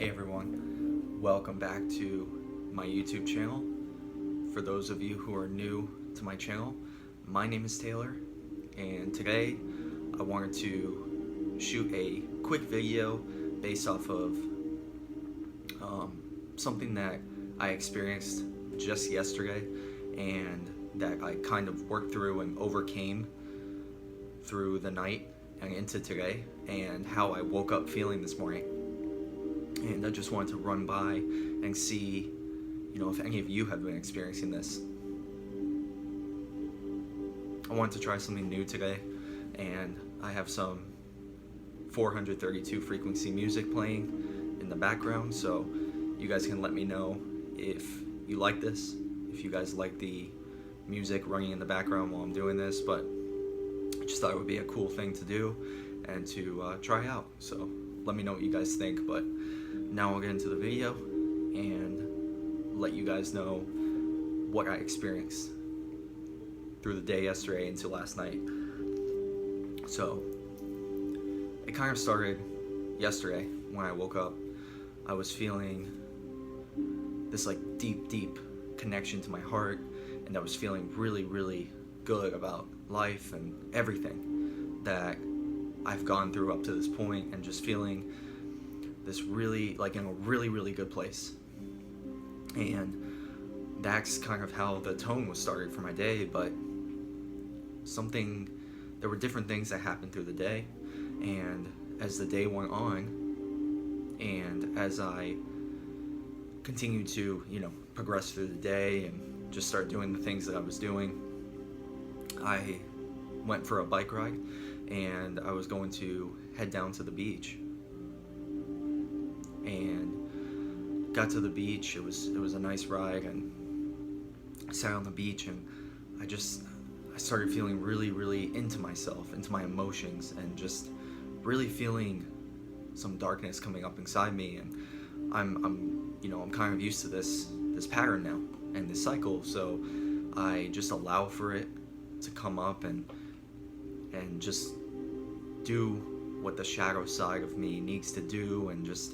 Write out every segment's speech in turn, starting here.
Hey everyone, welcome back to my YouTube channel. For those of you who are new to my channel, my name is Taylor, and today I wanted to shoot a quick video based off of something that I experienced just yesterday and that I kind of worked through and overcame through the night and into today, and how I woke up feeling this morning. And I just wanted to run by and see, if any of you have been experiencing this. I wanted to try something new today, and I have some 432 frequency music playing in the background, so you guys can let me know if you like this, if you guys like the music running in the background while I'm doing this. But I just thought it would be a cool thing to do and to try out, so let me know what you guys think. But now I'll get into the video and let you guys know what I experienced through the day yesterday into last night. So it kind of started yesterday when I woke up. I was feeling this deep connection to my heart, and I was feeling really good about life and everything that I've gone through up to this point, and just feeling this really in a really good place. And that's kind of how the tone was started for my day. But there were different things that happened through the day, and as the day went on and as I continued to progress through the day and just start doing the things that I was doing, I went for a bike ride, and I was going to head down to the beach. And got to the beach. It was a nice ride, and I sat on the beach, and I started feeling really into myself, into my emotions, and just really feeling some darkness coming up inside me. And I'm kind of used to this pattern now and this cycle, so I just allow for it to come up and just do what the shadow side of me needs to do, and just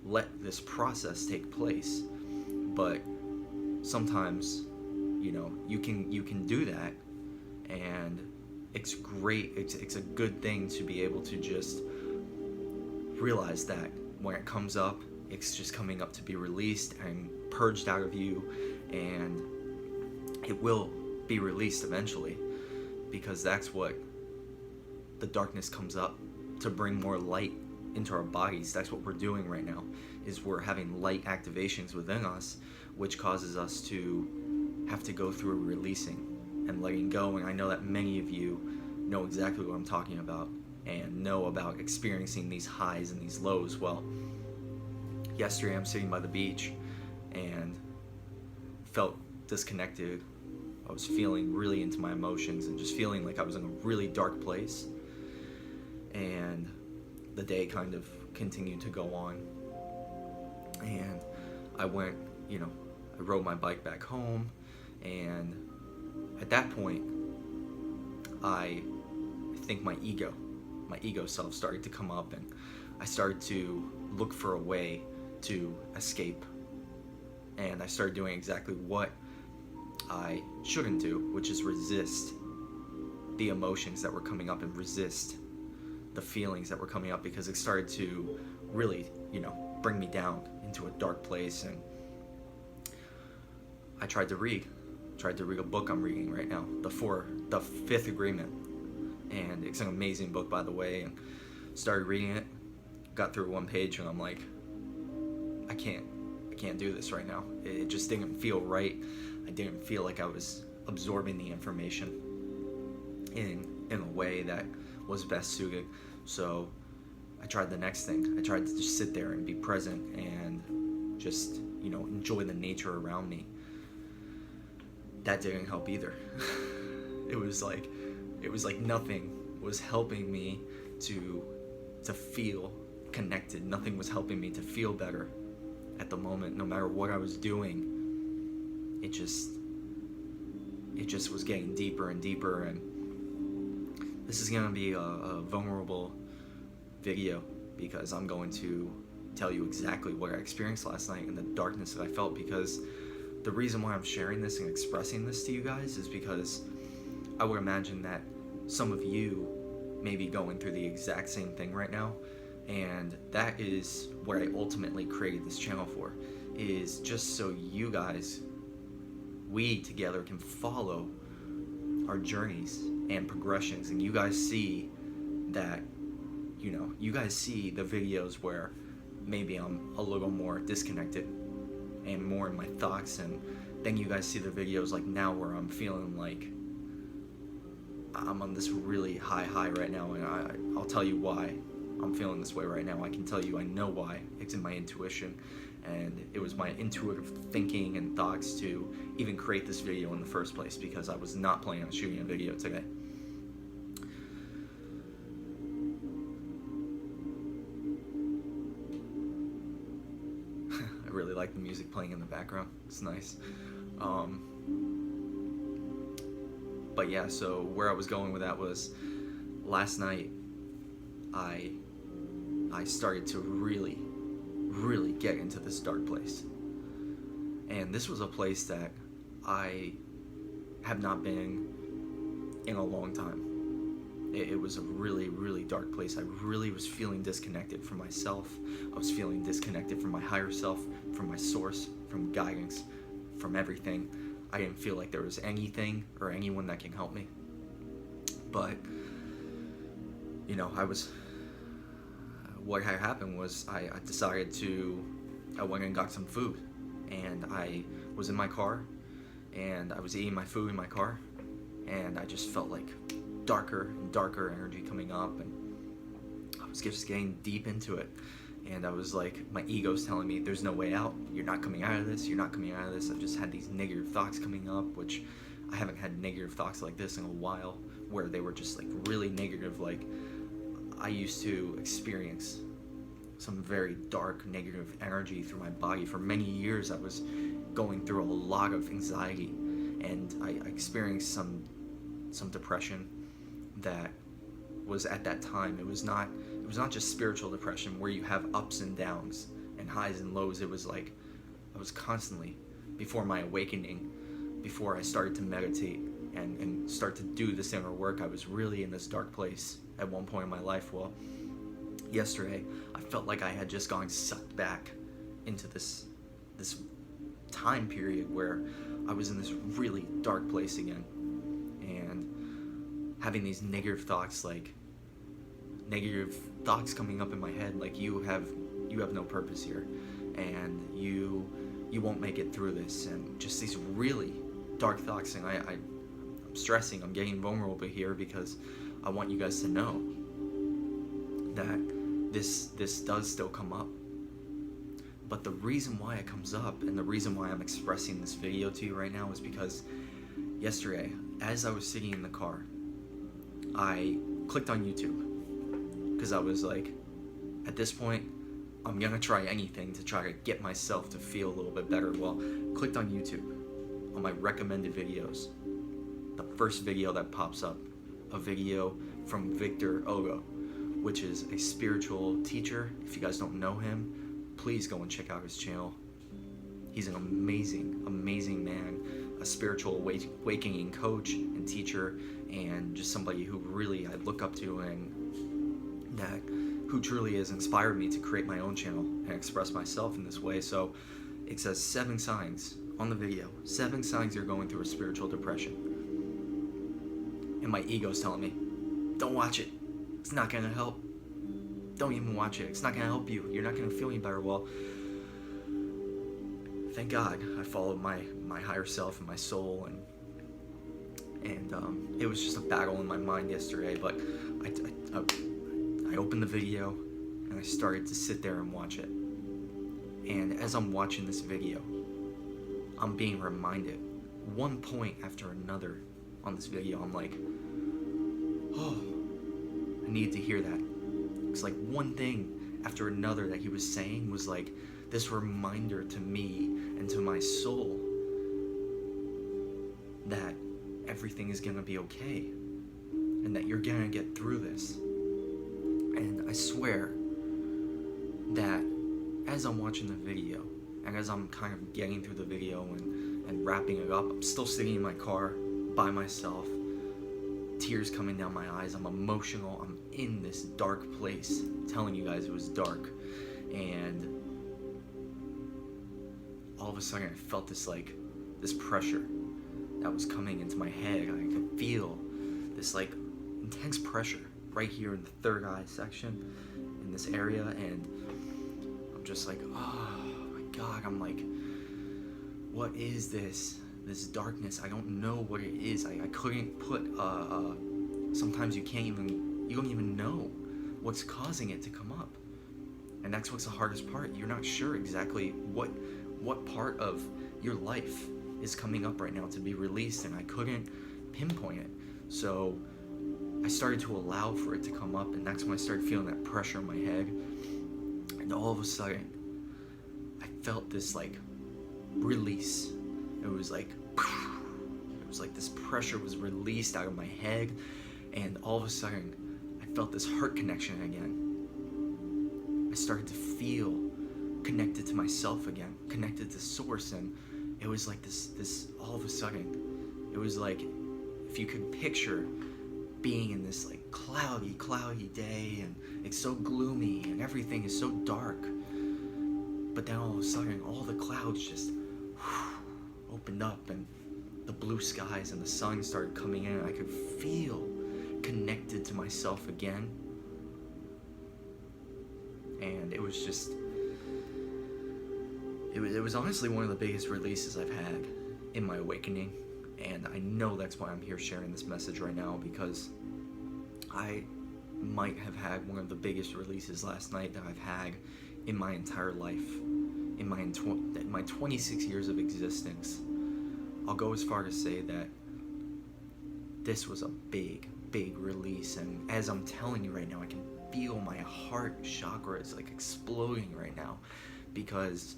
let this process take place. But sometimes you can do that, and it's great. It's a good thing to be able to just realize that when it comes up, it's just coming up to be released and purged out of you, and it will be released eventually, because that's what the darkness comes up to bring more light into our bodies. That's what we're doing right now, is we're having light activations within us, which causes us to have to go through releasing and letting go. And I know that many of you know exactly what I'm talking about and know about experiencing these highs and these lows. Well, yesterday I'm sitting by the beach and felt disconnected. I was feeling really into my emotions and just feeling like I was in a really dark place. And the day kind of continued to go on, and I went, I rode my bike back home, and at that point, I think my ego self started to come up, and I started to look for a way to escape, and I started doing exactly what I shouldn't do, which is resist the emotions that were coming up and resist the feelings that were coming up, because it started to really, bring me down into a dark place. And I tried to read a book I'm reading right now, The Fifth Agreement, and it's an amazing book, by the way. And started reading it, got through one page, and I'm like, I can't do this right now. It just didn't feel right. I didn't feel like I was absorbing the information in a way that was best suited. So I tried the next thing. I tried to just sit there and be present and just enjoy the nature around me. That didn't help either. it was like nothing was helping me to feel connected. Nothing was helping me to feel better at the moment. No matter what I was doing, it just was getting deeper and deeper. And this is gonna be a vulnerable video, because I'm going to tell you exactly what I experienced last night and the darkness that I felt, because the reason why I'm sharing this and expressing this to you guys is because I would imagine that some of you may be going through the exact same thing right now, and that is what I ultimately created this channel for, is just so you guys, we together can follow our journeys and progressions, and you guys see that, you know, you guys see the videos where maybe I'm a little more disconnected and more in my thoughts, and then you guys see the videos like now where I'm feeling like I'm on this really high right now, and I'll tell you why I'm feeling this way right now. I can tell you I know why. It's in my intuition, and it was my intuitive thinking and thoughts to even create this video in the first place, because I was not planning on shooting a video today. I really like the music playing in the background. It's nice. But yeah, so where I was going with that was, last night I started to really get into this dark place. And this was a place that I have not been in a long time. It was a really dark place. I really was feeling disconnected from myself. I was feeling disconnected from my higher self, from my source, from guidance, from everything. I didn't feel like there was anything or anyone that can help me. But, you know, what had happened was I decided I went and got some food, and I was in my car, and I was eating my food in my car, and I just felt like darker and darker energy coming up, and I was just getting deep into it, and I was like, my ego's telling me there's no way out, you're not coming out of this, you're not coming out of this. I just had these negative thoughts coming up, which I haven't had negative thoughts like this in a while, where they were just like really negative. Like, I used to experience some very dark negative energy through my body. For many years I was going through a lot of anxiety, and I experienced some depression that was, at that time, it was not just spiritual depression where you have ups and downs and highs and lows. It was like I was constantly, before my awakening, before I started to meditate and start to do this inner work, I was really in this dark place at one point in my life. Well, yesterday I felt like I had just gone sucked back into this time period where I was in this really dark place again, and having these negative thoughts coming up in my head, like you have no purpose here, and you won't make it through this, and just these really dark thoughts. And I'm stressing, I'm getting vulnerable here because I want you guys to know that this does still come up. But the reason why it comes up, and the reason why I'm expressing this video to you right now, is because yesterday, as I was sitting in the car, I clicked on YouTube, because I was like, at this point, I'm gonna try anything to try to get myself to feel a little bit better. Well, clicked on YouTube, on my recommended videos. The first video that pops up, a video from Victor Hugo, which is a spiritual teacher. If you guys don't know him, please go and check out his channel. He's an amazing man, a spiritual awakening coach and teacher, and just somebody who really I look up to, and who truly has inspired me to create my own channel and express myself in this way. So it says 7 signs on the video, 7 signs you're going through a spiritual depression. And my ego's telling me, don't watch it. It's not gonna help. Don't even watch it. It's not gonna help you. You're not gonna feel any better. Well, thank God I followed my higher self and my soul, and it was just a battle in my mind yesterday. But I opened the video and I started to sit there and watch it. And as I'm watching this video, I'm being reminded, one point after another on this video, I'm like, oh, I need to hear that. It's like one thing after another that he was saying was like this reminder to me and to my soul that everything is gonna be okay, and that you're gonna get through this. And I swear that as I'm watching the video, and as I'm kind of getting through the video and wrapping it up, I'm still sitting in my car by myself, tears coming down my eyes. I'm emotional. I'm in this dark place, telling you guys it was dark, and all of a sudden I felt this pressure that was coming into my head. I could feel this intense pressure right here in the third eye section, in this area, and I'm just like, oh my God. I'm like, what is this darkness? I don't know what it is. I couldn't put sometimes you don't even know what's causing it to come up, and that's what's the hardest part. You're not sure exactly what part of your life is coming up right now to be released, and I couldn't pinpoint it. So I started to allow for it to come up, and that's when I started feeling that pressure in my head. And all of a sudden, I felt this release. It was like this pressure was released out of my head, and all of a sudden, I felt this heart connection again. I started to feel connected to myself again, connected to source, and it was like this all of a sudden, it was like if you could picture being in this cloudy day, and it's so gloomy and everything is so dark, but then all of a sudden all the clouds just opened up, and the blue skies and the sun started coming in, and I could feel connected to myself again. And it was just, it was honestly one of the biggest releases I've had in my awakening. And I know that's why I'm here sharing this message right now, because I might have had one of the biggest releases last night that I've had in my entire life, in my 26 years of existence. I'll go as far to say that this was a big release, and as I'm telling you right now, I can feel my heart chakra is exploding right now, because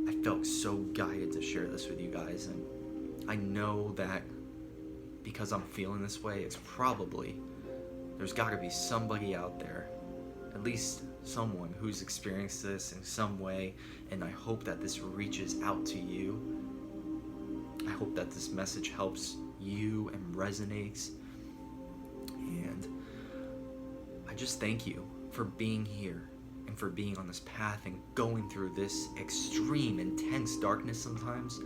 I felt so guided to share this with you guys. And I know that because I'm feeling this way, it's probably, there's got to be somebody out there, at least someone who's experienced this in some way, and I hope that this reaches out to you. I hope that this message helps you and resonates, and I just thank you for being here and for being on this path and going through this extreme, intense darkness sometimes,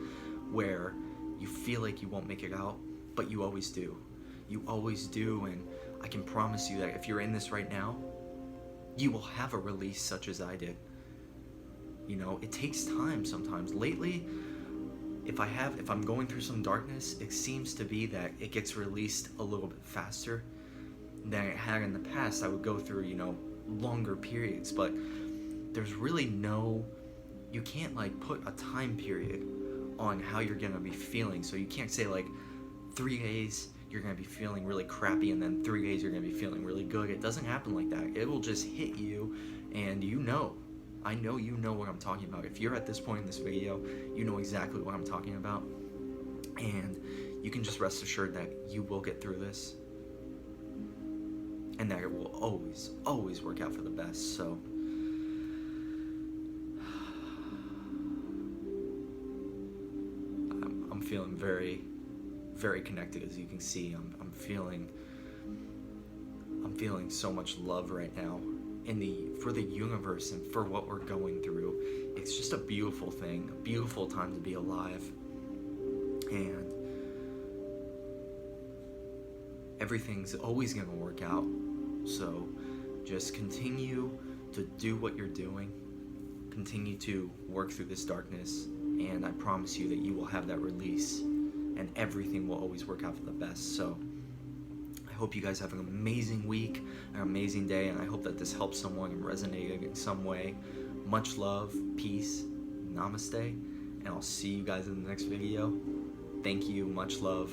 where you feel like you won't make it out, but you always do. You always do, and I can promise you that if you're in this right now, you will have a release such as I did. You know, it takes time sometimes. Lately, if I'm going through some darkness, it seems to be that it gets released a little bit faster than it had in the past. I would go through, longer periods, but there's really you can't put a time period on how you're gonna be feeling. So you can't say 3 days you're gonna be feeling really crappy, and then 3 days you're gonna be feeling really good. It doesn't happen like that. It will just hit you, and I know you know what I'm talking about. If you're at this point in this video, you know exactly what I'm talking about, and you can just rest assured that you will get through this, and that it will always work out for the best. So I'm feeling very, very connected, as you can see. I'm feeling so much love right now for the universe and for what we're going through. It's just a beautiful thing, a beautiful time to be alive, and everything's always gonna work out. So just continue to do what you're doing, continue to work through this darkness, and I promise you that you will have that release, and everything will always work out for the best. So I hope you guys have an amazing week, an amazing day, and I hope that this helps someone and resonated in some way. Much love, peace, namaste, and I'll see you guys in the next video. Thank you, much love.